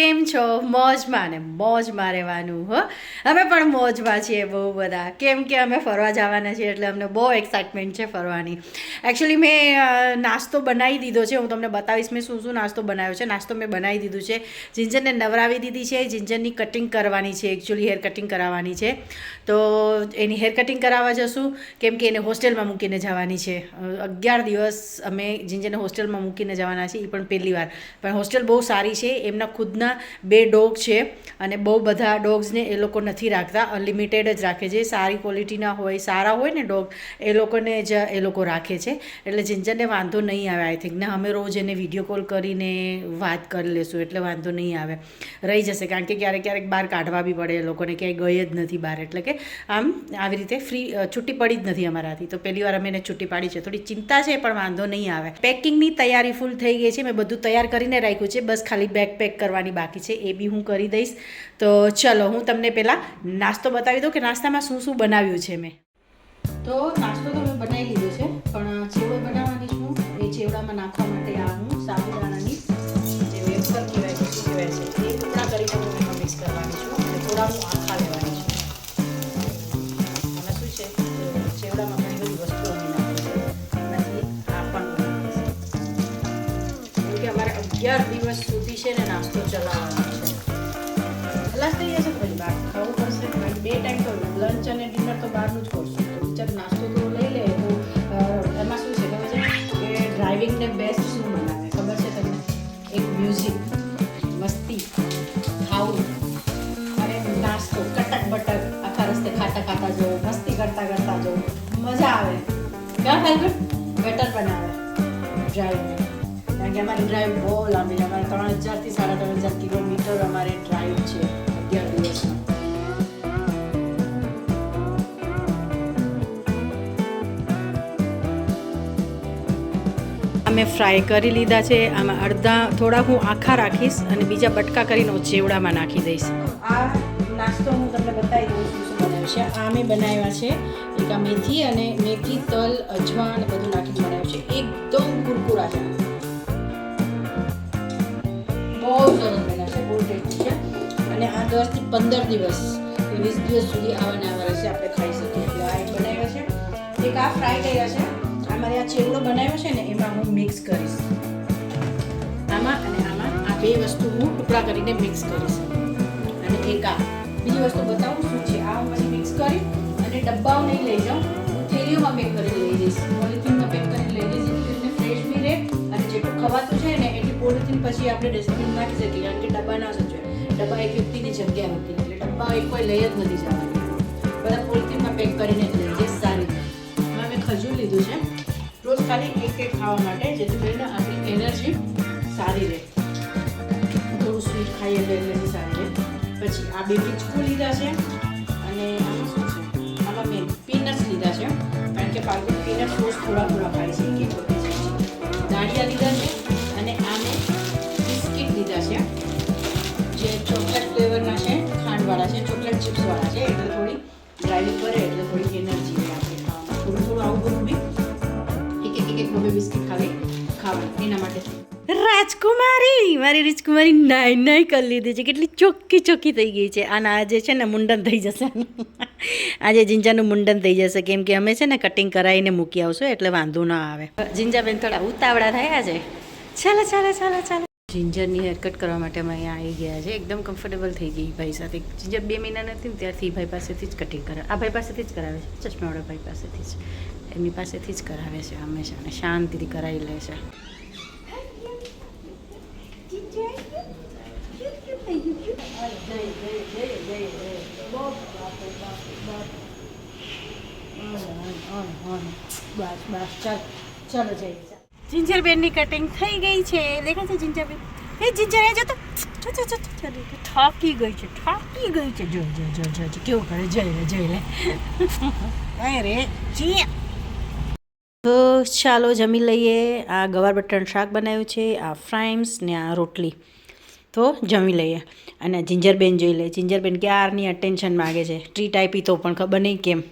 કેમ છો? મોજમાં ને મોજમાં રહેવાનું હો. અમે પણ મોજમાં છીએ બહુ બધા, કેમ કે અમે ફરવા જવાના છીએ એટલે અમને બહુ એક્સાઇટમેન્ટ છે ફરવાની. એકચ્યુઅલી મેં નાસ્તો બનાવી દીધો છે. હું તમને બતાવીશ મેં શું શું નાસ્તો બનાવ્યો છે. નાસ્તો મેં બનાવી દીધું છે. જિંજરને નવરાવી દીધી છે. જિંજરની કટિંગ કરવાની છે, એકચ્યુઅલી હેર કટિંગ કરાવવાની છે. તો એની હેર કટિંગ કરાવવા જશું, કેમ કે એને હોસ્ટેલમાં મૂકીને જવાની છે. 11 દિવસ અમે જિંજરને હોસ્ટેલમાં મૂકીને જવાના છીએ, એ પણ પહેલી વાર. પણ હોસ્ટેલ બહુ સારી છે. એમના ખુદના 2 ડોગ છે અને બહુ બધા ડોગ્સને એ લોકો નથી રાખતા, અનલિમિટેડ જ રાખે છે. સારી ક્વોલિટીના હોય, સારા હોય ને ડોગ, એ લોકોને જ એ લોકો રાખે છે. એટલે જિંજરને વાંધો નહીં આવે. આઈ થિંક ને અમે રોજ એને વિડીયો કોલ કરીને વાત કરી લેશું એટલે વાંધો નહીં આવે. રહી જશે, કારણ કે ક્યારેક ક્યારેક બહાર કાઢવા બી પડે. એ લોકોને ક્યાંય ગઈ જ નથી બહાર, એટલે કે આમ આવી રીતે ફ્રી છૂટી પડી જ નથી અમારાથી. તો પહેલી વાર અમે એને છૂટી પાડી છે. થોડી ચિંતા છે પણ વાંધો નહીં આવે. પેકિંગની તૈયારી ફૂલ થઈ ગઈ છે. મેં બધું તૈયાર કરીને રાખ્યું છે, બસ ખાલી બેગ પેક કરવાની બાકી છે. એ બી હું કરી દઈશ. તો ચલો હું તમને પહેલાં નાસ્તો બતાવી દઉં કે નાસ્તામાં શું શું બનાવ્યું છે મેં. તો નાસ્તો તો મેં બનાવી લીધો છે, પણ ચેવડો બનાવવાની છું. એ ચેવડામાં નાખવા માટે આ હું સાબુદાણાની જે વેફર કહેવાય છે, શું કહેવાય છે, એ ટુકડા કરીને હું એમાં મિક્સ કરવાની છું અને થોડા હું આખા લેવાની છું. આમાં શું છે, ચેવડામાં ઘણી બધી વસ્તુઓ અમે નાખી છે. એમાંથી આ પણ બનાવીશ, કેમ કે અમારે 11 દિવસ સુધી છે ને નાસ્તો ચલાવવાનો છે. ખલાસ થઈ જશે તો પછી બહાર ખાવું પડશે. 2 ટાઈમ તો લંચ અને ડિનર તો બહારનું જ કરશું. તો બિચાર નાસ્તો તો લઈ લે. તો એમાં શું છે ખબર છે કે ડ્રાઇવિંગને બેસ્ટ શું બનાવે ખબર છે તમને? એક મ્યુઝિક, મસ્તી, ખાવું અને નાસ્તો કટક બટક આખા રસ્તે ખાતા ખાતા જવું, મસ્તી કરતા કરતા જવું, મજા આવે. ક્યાં થાય બેટર બનાવે ડ્રાઈવ. કારણ કે અમારી ડ્રાઈવ બહુ લાંબી છે. અમારે 3000 થી 3500 કિલોમીટર અમારે ડ્રાઈવ છે 11 દિવસમાં. અમે ફ્રાય કરી લીધા છે. આમાં અડધા થોડા હું આખા રાખીશ અને બીજા બટકા કરીને ચેવડામાં નાખી દઈશ. આ નાસ્તો હું તમને બતાવી દઉં શું શું બનાવ્યું છે. આ મેં બનાવ્યા છે એક આ મેથી અને મેથી, તલ, અજમા અને બધું નાખીને બનાવ્યું છે. એકદમ કુરકુરા છે, બહુ સરસ બન્યા છે, બહુ ટેસ્ટી છે. અને આ 10 થી 15 દિવસ 20 દિવસ સુધી આવા ને આવા રહેશે, આપણે ખાઈ શકીએ. એટલે આ એક બનાવ્યા છે. એક આ ફ્રાય કર્યા છે. અમારે આ ચેવડો બનાવ્યો છે ને એમાં હું મિક્સ કરીશ. આમાં અને આમાં આ 2 વસ્તુ હું ટુકડા કરીને મિક્સ કરીશ. અને એક આ બીજી વસ્તુ બતાવું શું છે. આ હું પછી મિક્સ કરી અને ડબ્બાઓ નહીં લઈ જાઉં, થેલીઓમાં પેક કરીને લઈ જઈશ. પોલિથીનમાં પેક કરીને લઈ જઈશ, એટલે ફ્રેશ બી રહે અને જેટલું ખવાતું છે ને એટલી પોલિથીન પછી આપણે ડસ્ટબિન નાખી શકીએ. કારણ કે ડબ્બા ના સચવે, ડબ્બા એક વ્યક્તિની જગ્યા નથી, એટલે ડબ્બા એક કોઈ લઈ જ નથી જવાની. બધા પોલિથીનમાં પેક કરીને જ લઈ જઈશ. સારી રીતે મેં ખજૂર લીધું છે રોજ ખાલી એક ખાવા માટે, જેથી કરીને આપણી એનર્જી સારી રહે. થોડું સ્વીટ ખાઈએ એટલે એનર્જી સારી રહે. પછી આ 2 ટીચકું લીધા છે અને આમાં શું છે, આમાં મેં પીનટ્સ લીધા છે, કારણ કે પાલતુ પીનટ્સ રોજ થોડા થોડા ખાય છે, એક વખતે જાય છે. દાળિયા લીધા છે અને આ મેં બિસ્કિટ લીધા છે જે ચોકલેટ ફ્લેવરના છે, ખાંડવાળા છે, ચોકલેટ ચિપ્સવાળા છે. એટલે થોડી ડ્રાઇવિંગ કરે એટલે થોડી એનર્જી રહે આપણે ખાવામાં. થોડું થોડું આવું બધું બી એક બબે બિસ્કિટ ખાવાનું એના માટે. રાજકુમારી, મારી રાજકુમારી નાઈ કરી લીધી છે. કેટલી ચોખ્ખી ચોખ્ખી થઈ ગઈ છે. આના આજે છે ને મુંડન થઈ જશે. આજે જિંજાનું મુંડન થઈ જશે, કેમ કે અમે છે ને કટિંગ કરાવીને મૂકી આવશું એટલે વાંધો ના આવે. જિંજાબેન થોડા ઉતાવળા થયા છે. ચાલો ચાલો ચાલો ચાલો. જિંજરની હેરકટ કરવા માટે અમે અહીંયા આવી ગયા છે. એકદમ કમ્ફર્ટેબલ થઈ ગઈ ભાઈ સાથે. જિંજર 2 મહિના નથી ને ત્યારથી ભાઈ પાસેથી જ કટિંગ કરાવે. આ ભાઈ પાસેથી જ કરાવે છે, ચશ્માવાળા ભાઈ પાસેથી જ, એમની પાસેથી જ કરાવે છે હંમેશા, અને શાંતિથી કરાવી લે છે. બસ ચાલ ચાલો જઈએ. જિંજરબેનની કટિંગ થઈ ગઈ છે. દેખાય છે જિંજરબેન? એ જિંજર એ જતો થાકી ગઈ છે, થાકી ગઈ છે. જો જો જો જો કેવું કરે, જોઈ લે. અરે જી. તો ચાલો જમી લઈએ. આ ગવાર બટાટાનું શાક બનાવ્યું છે, આ ફ્રાઈમ્સ ને આ રોટલી. તો જમી લઈએ. અને જિંજરબેન જોઈ લે. જિંજરબેન ક્યારની અટેન્શન માગે છે. ટ્રીટ આપી તો પણ ખબર નહીં કેમ.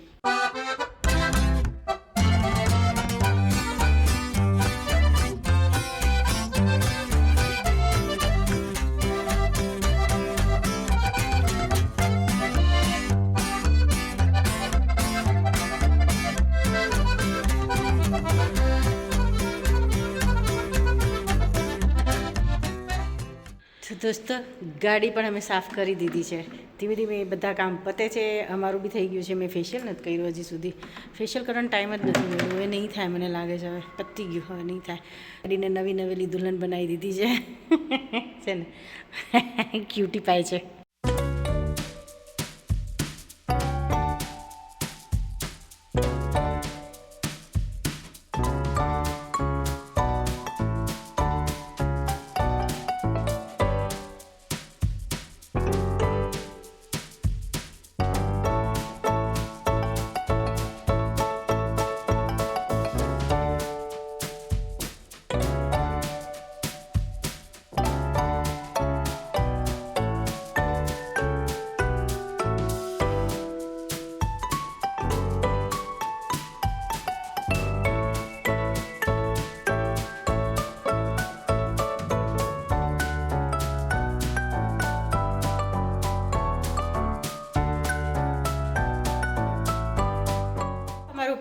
તો દોસ્તો ગાડી પણ અમે સાફ કરી દીધી છે. ધીમે ધીમે બધા કામ પતે છે. અમારું બી થઈ ગયું છે. મેં ફેશિયલ નથી કર્યું હજી સુધી. ફેશિયલ કરવાનો ટાઈમ જ નથી મળ્યો. હવે નહીં થાય મને લાગે છે. હવે પતી ગયું, હવે નહીં થાય. ગાડીને નવી નવેલી દુલ્હન બનાવી દીધી છે ને ક્યુટી પાય છે.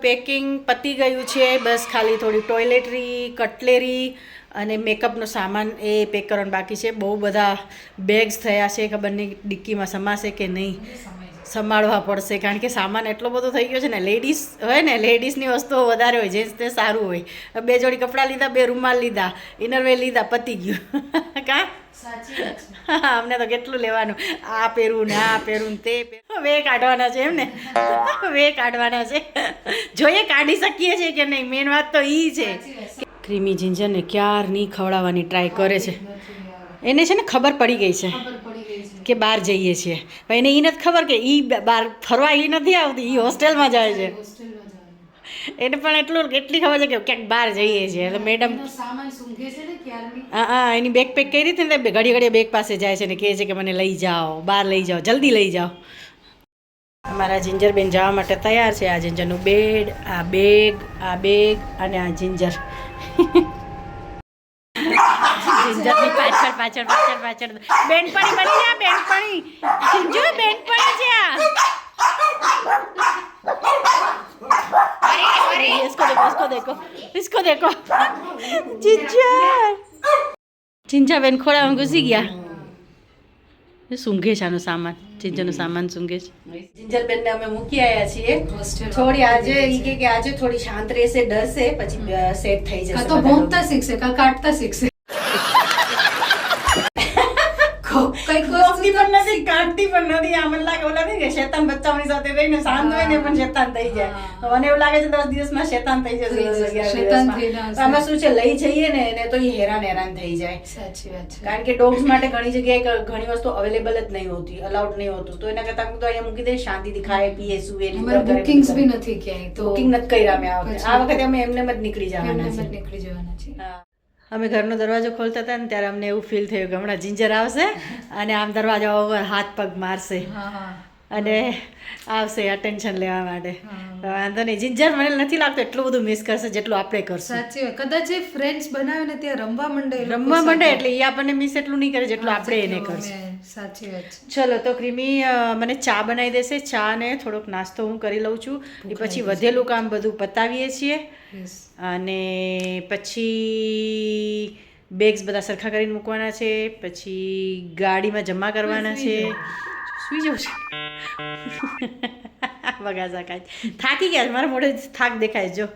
પેકિંગ પતી ગયું છે. બસ ખાલી થોડી ટોયલેટરી, કટલેરી અને મેકઅપનો સામાન એ પેક કરવાનું બાકી છે. બહુ બધા બેગ્સ થયા છે, ખબર નહીં ડિક્કીમાં સમાશે કે નહીં. સંભાળવા પડશે કારણ કે સામાન એટલો બધો થઈ ગયો છે ને. લેડીઝ હોય ને, લેડીઝની વસ્તુઓ વધારે હોય, જેન્ટ્સ તે સારું હોય. 2 જોડી કપડાં લીધા, 2 રૂમાલ લીધા, ઇનરવેર લીધા, પતી ગયું. કાં સાચી વાત છે. અમને તો કેટલું લેવાનું, આ પહેરું ને આ પહેરું ને તે પહેરું. વે કાઢવાના છે એમ ને, વે કાઢવાના છે. જોઈએ કાઢી શકીએ છીએ કે નહીં, મેન વાત તો એ છે. ક્રીમી જિંજરને ક્યારની ખવડાવવાની ટ્રાય કરે છે. એને છે ને ખબર પડી ગઈ છે કે બહાર જઈએ છીએ, પણ એને એ નથી ખબર કે એ બહાર ફરવા એ નથી આવતી, એ હોસ્ટેલમાં જાય છે. એને પણ એટલી ખબર છે કે ક્યાંક બહાર જઈએ છીએ. એટલે મેડમ હા એની બેગ પેક કરી હતી ને, ઘડી ઘડી બેગ પાસે જાય છે ને કહે છે કે મને લઈ જાઓ, બહાર લઈ જાઓ, જલ્દી લઈ જાઓ. અમારા જિંજરબેન જવા માટે તૈયાર છે. આ જિંજરનું બેડ, આ બેગ અને આ જિંજર. જિંજરની પાછળ પાછળ પાછળ પાછળ બેનપણી બની જા, બેનપણી જિંજુ, બેનપણી છે આ. इसको देखो जिंजा बेन खोड़ा घुसी ગયા. સૂંઘે છે આનો સામાન, જિંજરનો સામાન સૂંઘે છે. જિંજરબેન ને અમે મૂકી આવ્યા છીએ. થોડી આજે કે આજે થોડી શાંત રહેશે, ડરશે, પછી સેટ થઈ જશે. તો ભોંકતા શીખશે, કાટતા શીખશે. કાટતી પણ નથી, કાટતી પણ નથી. આમ લાગે ઓલા નહીં કે શેતાન બચ્ચાઓની સાથે રહીને શાંત હોય ને પણ શેતાન થઈ જાય. મને એવું લાગે છે 10 દિવસમાં શેતાન થઈ જશે. આમાં શું છે, લઈ જઈએ ને એને તો એ હેરાન થઈ જાય. સાચી વાત છે. કારણ કે ડોગ્સ માટે ઘણી જગ્યાએ ઘણી વસ્તુ અવેલેબલ જ નહીં હોતી, અલાઉડ નહીં હોતું. તો એના કરતા તો અહીંયા મૂકી દે, શાંતિથી ખાય, પીએ, સુવે. બુકિંગ્સ બી નથી ક્યાંય, તો બુકિંગ નથી કર્યા અમે આ વખતે અમે એમને જ નીકળી જવાના છે. અમે ઘરનો દરવાજો ખોલતા હતા ને ત્યારે અમને એવું ફીલ થયું કે હમણાં જિંજર આવશે અને આમ દરવાજા ઉપર હાથ પગ મારશે અને આવશે અટેન્શન લેવા માટે. વાંધો નહીં, જિંજર મને નથી લાગતું એટલું બધું મિસ કરશે જેટલું આપણે કરશું. સાચી વાત. કદાચ એ ફ્રેન્ડ્સ બનાવે ને ત્યાં રમવા માંડે એટલે એ આપણને મિસ એટલું નહીં કરે જેટલું આપણે એને કરશું. સાચી વાત છે. ચલો તો ક્રીમી મને ચા બનાવી દેશે. ચા ને થોડોક નાસ્તો હું કરી લઉં છું. એ પછી વધેલું કામ બધું પતાવીએ છીએ અને પછી બેગ્સ બધા સરખા કરીને મૂકવાના છે. પછી ગાડીમાં જમા કરવાના છે. સુઈ જવું છે બગાસા કાંઈ થાકી ગયા. મારા મોઢે થાક દેખાય. જો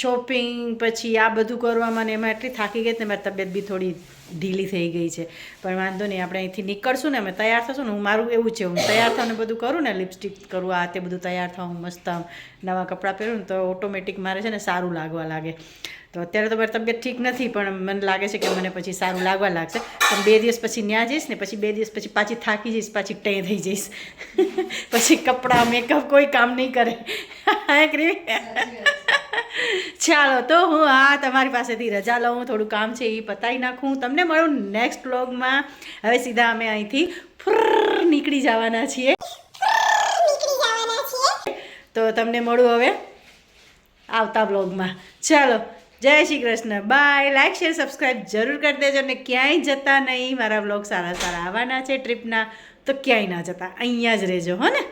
શોપિંગ પછી આ બધું કરવામાં ને એમાં એટલી થાકી ગઈ ને મારી તબિયત બી થોડી ઢીલી થઈ ગઈ છે. પણ વાંધો નહીં, આપણે અહીંથી નીકળશું ને, અમે તૈયાર થશું ને. મારું એવું છે, હું તૈયાર થાઉં ને બધું કરું ને, લિપસ્ટિક કરું, આ તે બધું તૈયાર થાઉં, મસ્ત આમ નવા કપડાં પહેરું ને તો ઓટોમેટિક મારે છે ને સારું લાગવા લાગે. તો અત્યારે તો મારી તબિયત ઠીક નથી, પણ મને લાગે છે કે મને પછી સારું લાગવા લાગશે. પણ 2 દિવસ પછી ત્યાં જઈશ ને, પછી 2 દિવસ પછી પાછી થાકી જઈશ, પાછી ટેં થઈ જઈશ. પછી કપડાં, મેકઅપ કોઈ કામ નહીં કરે. ચાલો તો હું તમારી પાસેથી રજા લઉં, થોડું કામ છે એ પતાવી નાખું. તમને મળું નેક્સ્ટ વ્લોગમાં. હવે સીધા અમે અહીંથી નીકળી જવાના છીએ. તો તમને મળું હવે આવતા વ્લોગમાં. ચાલો, જય Shri Krishna, bye. Like, share, subscribe જરૂર કરી દેજો. ને ક્યાંય જતા નહીં, મારા વ્લોગ સારા આવવાના છે ટ્રીપના, તો ક્યાંય ના જતા, અહીંયા જ રહેજો હો ને.